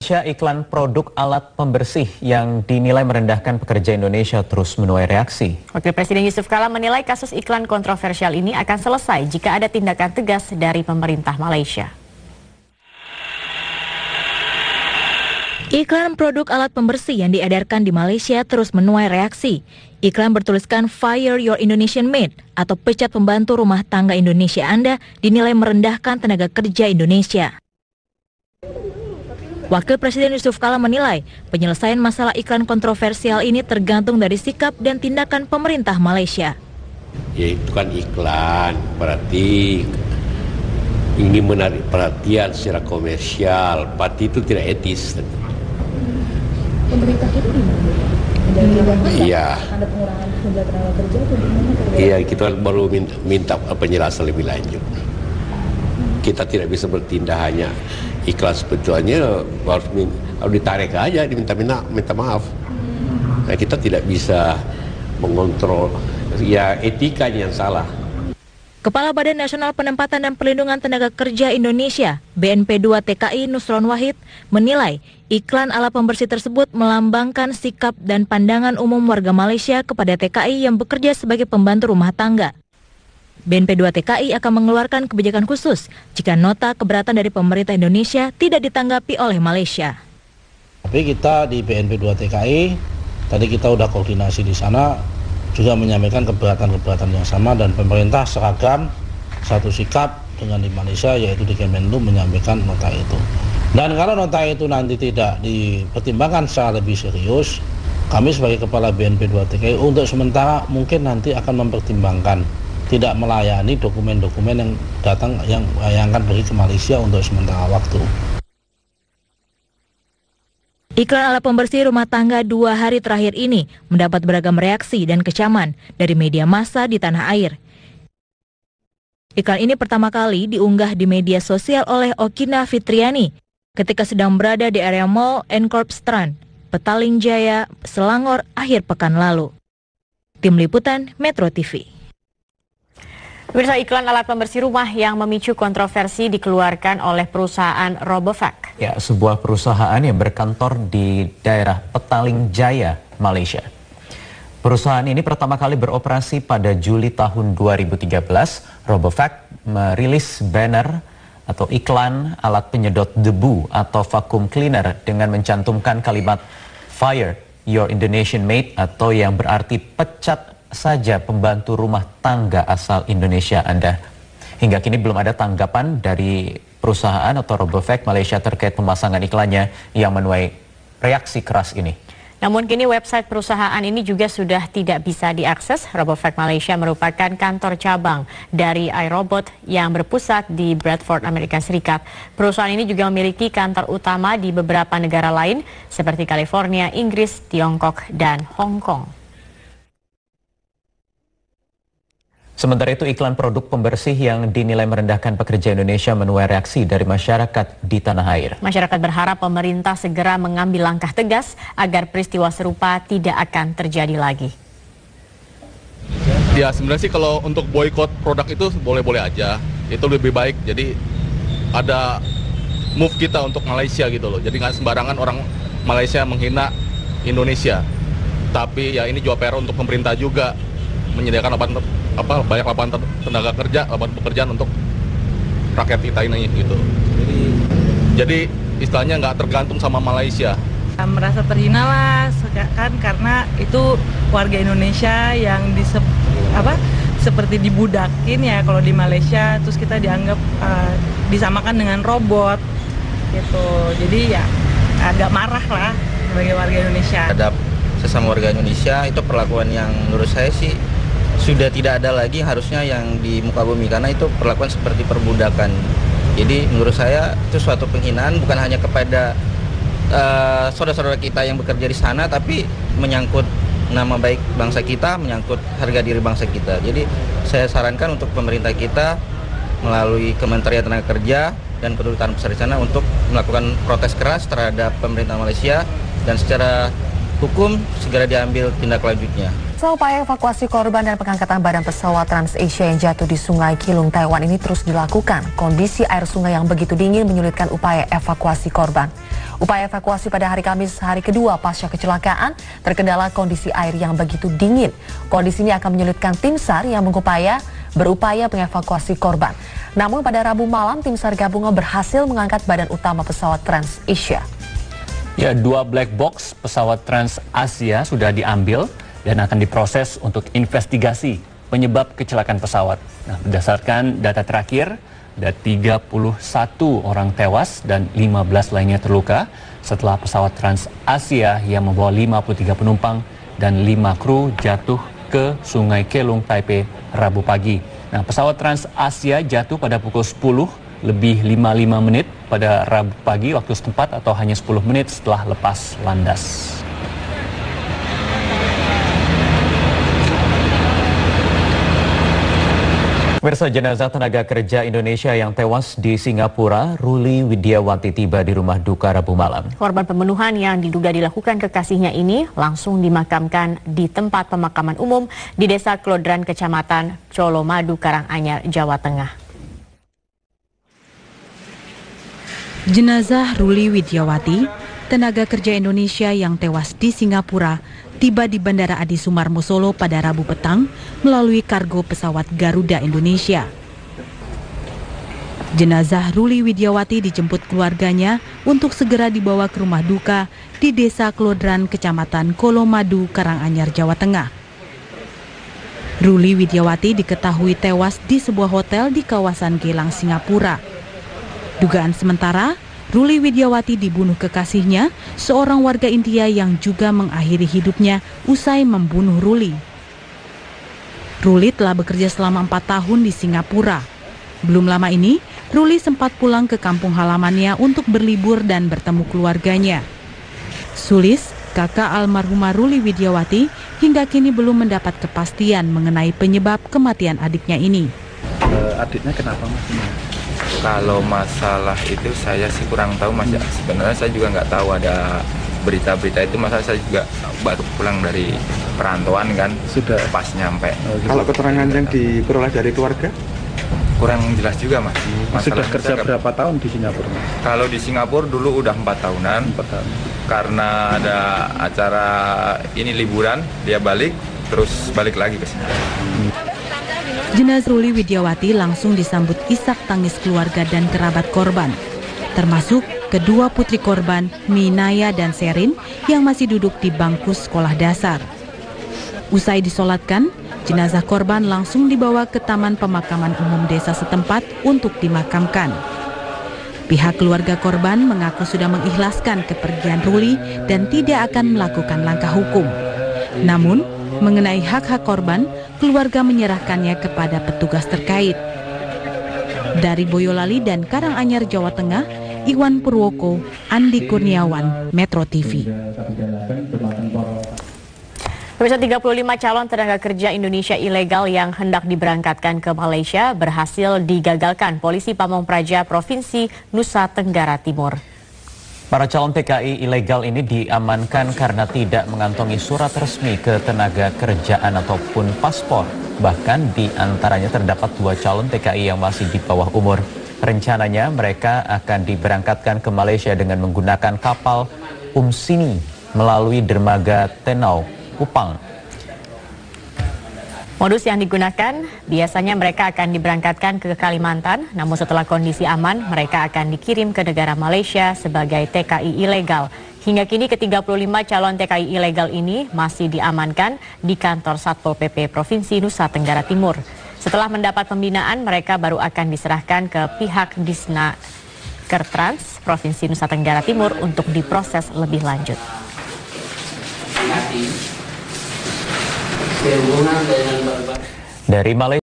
Iklan produk alat pembersih yang dinilai merendahkan pekerja Indonesia terus menuai reaksi. Wakil Presiden Yusuf Kala menilai kasus iklan kontroversial ini akan selesai jika ada tindakan tegas dari pemerintah Malaysia. Iklan produk alat pembersih yang diedarkan di Malaysia terus menuai reaksi. Iklan bertuliskan Fire Your Indonesian Mate atau pecat pembantu rumah tangga Indonesia Anda dinilai merendahkan tenaga kerja Indonesia. Wakil Presiden Yusuf Kala menilai penyelesaian masalah iklan kontroversial ini tergantung dari sikap dan tindakan pemerintah Malaysia. Ya itu kan iklan, berarti ini menarik perhatian secara komersial, berarti itu tidak etis. Pemerintah itu iya. Ada pengurangan jumlah tenaga kerja atau gimana? Iya, kita baru minta penjelasan lebih lanjut. Kita tidak bisa bertindak hanya ikhlas, sebetulnya harus ditarik aja, minta maaf. Nah, kita tidak bisa mengontrol, ya etikanya yang salah. Kepala Badan Nasional Penempatan dan Perlindungan Tenaga Kerja Indonesia, BNP2 TKI Nusron Wahid, menilai iklan alat pembersih tersebut melambangkan sikap dan pandangan umum warga Malaysia kepada TKI yang bekerja sebagai pembantu rumah tangga. BNP2 TKI akan mengeluarkan kebijakan khusus jika nota keberatan dari pemerintah Indonesia tidak ditanggapi oleh Malaysia. Tapi kita di BNP2 TKI, tadi kita udah koordinasi di sana, juga menyampaikan keberatan-keberatan yang sama dan pemerintah seragam satu sikap dengan di Malaysia, yaitu di Kemenlu menyampaikan nota itu. Dan kalau nota itu nanti tidak dipertimbangkan secara lebih serius, kami sebagai Kepala BNP2 TKI untuk sementara mungkin nanti akan mempertimbangkan tidak melayani dokumen-dokumen yang datang yang akan pergi ke Malaysia untuk sementara waktu. Iklan alat pembersih rumah tangga 2 hari terakhir ini mendapat beragam reaksi dan kecaman dari media massa di tanah air. Iklan ini pertama kali diunggah di media sosial oleh Okina Fitriani ketika sedang berada di area Mall Encore Strand, Petaling Jaya, Selangor akhir pekan lalu. Tim Liputan Metro TV. Pemirsa, iklan alat pembersih rumah yang memicu kontroversi dikeluarkan oleh perusahaan Robovac. Ya, sebuah perusahaan yang berkantor di daerah Petaling Jaya, Malaysia. Perusahaan ini pertama kali beroperasi pada Juli tahun 2013. Robovac merilis banner atau iklan alat penyedot debu atau vacuum cleaner dengan mencantumkan kalimat Fire Your Indonesian Mate atau yang berarti pecat saja pembantu rumah tangga asal Indonesia Anda. Hingga kini belum ada tanggapan dari perusahaan atau Robovac Malaysia terkait pemasangan iklannya yang menuai reaksi keras ini. Namun kini website perusahaan ini juga sudah tidak bisa diakses. Robovac Malaysia merupakan kantor cabang dari iRobot yang berpusat di Bradford, Amerika Serikat. Perusahaan ini juga memiliki kantor utama di beberapa negara lain seperti California, Inggris, Tiongkok, dan Hong Kong. Sementara itu, iklan produk pembersih yang dinilai merendahkan pekerja Indonesia menuai reaksi dari masyarakat di tanah air. Masyarakat berharap pemerintah segera mengambil langkah tegas agar peristiwa serupa tidak akan terjadi lagi. Ya sebenarnya sih kalau untuk boykot produk itu boleh-boleh aja, itu lebih baik. Jadi ada move kita untuk Malaysia gitu loh. Jadi nggak sembarangan orang Malaysia menghina Indonesia. Tapi ya ini juga PR untuk pemerintah juga menyediakan banyak lapangan tenaga kerja, lapangan pekerjaan untuk rakyat kita ini gitu. Jadi istilahnya nggak tergantung sama Malaysia. Merasa terhina lah kan, karena itu warga Indonesia yang seperti dibudakin ya kalau di Malaysia, terus kita dianggap disamakan dengan robot gitu. Jadi ya agak marah lah sebagai warga Indonesia. Terhadap sesama warga Indonesia itu perlakuan yang menurut saya sih sudah tidak ada lagi harusnya yang di muka bumi, karena itu perlakuan seperti perbudakan. Jadi menurut saya itu suatu penghinaan bukan hanya kepada saudara-saudara kita yang bekerja di sana, tapi menyangkut nama baik bangsa kita, menyangkut harga diri bangsa kita. Jadi saya sarankan untuk pemerintah kita melalui Kementerian Tenaga Kerja dan Kedutaan Besar di sana untuk melakukan protes keras terhadap pemerintah Malaysia dan secara hukum segera diambil tindak lanjutnya. Upaya evakuasi korban dan pengangkatan badan pesawat TransAsia yang jatuh di Sungai Kilung, Taiwan ini terus dilakukan. Kondisi air sungai yang begitu dingin menyulitkan upaya evakuasi korban. Upaya evakuasi pada hari Kamis, hari kedua pasca kecelakaan, terkendala kondisi air yang begitu dingin. Kondisi ini akan menyulitkan tim SAR yang berupaya mengevakuasi korban. Namun pada Rabu malam, tim SAR gabungan berhasil mengangkat badan utama pesawat TransAsia. Ya, 2 black box pesawat TransAsia sudah diambil dan akan diproses untuk investigasi penyebab kecelakaan pesawat. Nah, berdasarkan data terakhir, ada 31 orang tewas dan 15 lainnya terluka setelah pesawat TransAsia yang membawa 53 penumpang dan 5 kru jatuh ke Sungai Kelung, Taipei, Rabu pagi. Nah, pesawat TransAsia jatuh pada pukul 10:55 pada Rabu pagi waktu setempat atau hanya 10 menit setelah lepas landas. Pemirsa, jenazah tenaga kerja Indonesia yang tewas di Singapura, Ruli Widiawati, tiba di rumah duka Rabu malam. Korban pembunuhan yang diduga dilakukan kekasihnya ini langsung dimakamkan di tempat pemakaman umum di Desa Klodran, Kecamatan Colomadu, Karanganyar, Jawa Tengah. Jenazah Ruli Widiawati, tenaga kerja Indonesia yang tewas di Singapura, tiba di Bandara Adi Sumarmo Solo pada Rabu petang melalui kargo pesawat Garuda Indonesia. Jenazah Ruli Widiawati dijemput keluarganya untuk segera dibawa ke rumah duka di Desa Klodran, Kecamatan Colomadu, Karanganyar, Jawa Tengah. Ruli Widiawati diketahui tewas di sebuah hotel di kawasan Gelang, Singapura. Dugaan sementara, Ruli Widiawati dibunuh kekasihnya, seorang warga India yang juga mengakhiri hidupnya usai membunuh Ruli. Ruli telah bekerja selama 4 tahun di Singapura. Belum lama ini, Ruli sempat pulang ke kampung halamannya untuk berlibur dan bertemu keluarganya. Sulis, kakak almarhumah Ruli Widiawati, hingga kini belum mendapat kepastian mengenai penyebab kematian adiknya ini. Adiknya kenapa, Mas? Kalau masalah itu saya sih kurang tahu, Mas. Sebenarnya saya juga nggak tahu ada berita-berita itu. Masa saya juga baru pulang dari perantauan kan, sudah pas nyampe. Kalau keterangan yang diperoleh dari keluarga? Kurang jelas juga, Mas. Sudah kerja berapa tahun di Singapura, Mas? Kalau di Singapura dulu udah 4 tahunan. 4 tahun. Karena ada acara ini liburan, dia balik, terus balik lagi ke sini. Jenazah Ruli Widiawati langsung disambut isak tangis keluarga dan kerabat korban, termasuk kedua putri korban, Minaya dan Serin, yang masih duduk di bangku sekolah dasar. Usai disolatkan, jenazah korban langsung dibawa ke Taman Pemakaman Umum desa setempat untuk dimakamkan. Pihak keluarga korban mengaku sudah mengikhlaskan kepergian Ruli dan tidak akan melakukan langkah hukum. Namun, mengenai hak-hak korban, keluarga menyerahkannya kepada petugas terkait. Dari Boyolali dan Karanganyar, Jawa Tengah, Iwan Purwoko, Andi Kurniawan, Metro TV. Pemirsa, 35 calon tenaga kerja Indonesia ilegal yang hendak diberangkatkan ke Malaysia berhasil digagalkan Polisi Pamong Praja Provinsi Nusa Tenggara Timur. Para calon TKI ilegal ini diamankan karena tidak mengantongi surat resmi ketenaga kerjaan ataupun paspor. Bahkan di antaranya terdapat 2 calon TKI yang masih di bawah umur. Rencananya mereka akan diberangkatkan ke Malaysia dengan menggunakan kapal Umsini melalui dermaga Tenau, Kupang. Modus yang digunakan, biasanya mereka akan diberangkatkan ke Kalimantan, namun setelah kondisi aman, mereka akan dikirim ke negara Malaysia sebagai TKI ilegal. Hingga kini ke-35 calon TKI ilegal ini masih diamankan di kantor Satpol PP Provinsi Nusa Tenggara Timur. Setelah mendapat pembinaan, mereka baru akan diserahkan ke pihak Disnakertrans Provinsi Nusa Tenggara Timur untuk diproses lebih lanjut. Dari Malaysia.